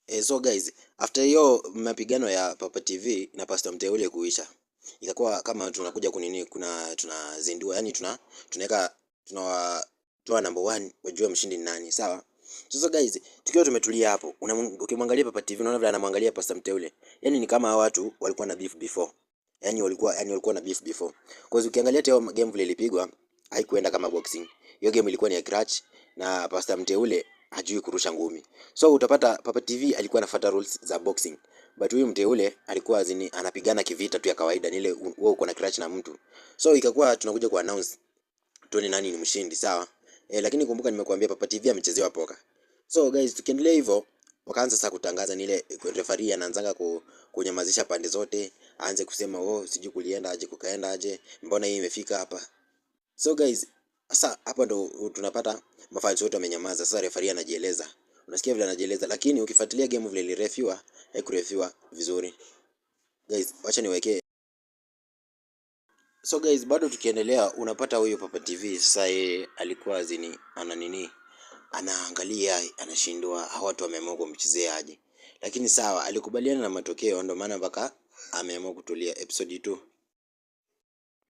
So guys, after hiyo mapigano ya Papa TV na Pastor Mteule kuisha, ikakuwa kama tunakuja kunini, tunazindua, yani tunaweka tunawatoa number 1 wajue mshindi ni nani, sawa? So guys, tukiwa tumetulia hapo, ukimwangalia Papa TV unaona vile anamwangalia Pastor Mteule. Yani ni kama watu walikuwa na beef before. Yani walikuwa na beef before. Cause ukiangalia hiyo game vile ilipigwa, haikuenda kama boxing. Hiyo game ilikuwa ni ya crutch na Pastor Mteule hajui kurusha ngumi. So utapata Papa TV alikuwa anafuata rules za boxing. But huyu Mteule alikuwa anapigana kivita tu ya kawaida, ni ile wewe uko na crutch na mtu. So ikakuwa tunakuja ku announce tuone nani ni mshindi, sawa? Lakini kumbuka nimekuambia Papa TV amechezewa poka. So guys, tukiendelea hivyo wakaanza sasa kutangaza, ni ile referee anaanzanga kunyamazisha pande zote, aanze kusema oh, sijui kulienda aje kukaenda aje, mbona hii imefika hapa. So guys, sasa hapa ndo tunapata mafans wote wamenyamaza. Sasa referee anajieleza, unasikia vile anajieleza, lakini ukifuatilia game vile ilirefiwa haikurefiwa vizuri. Guys, acha niwekee. So guys, bado tukiendelea, unapata huyo Papa TV sasa yeye alikuwa ana nini, anaangalia anashindwa, hawa watu wameamua kumchezea aje, lakini sawa, alikubaliana na matokeo, ndio maana mpaka ameamua kutulia episode 2.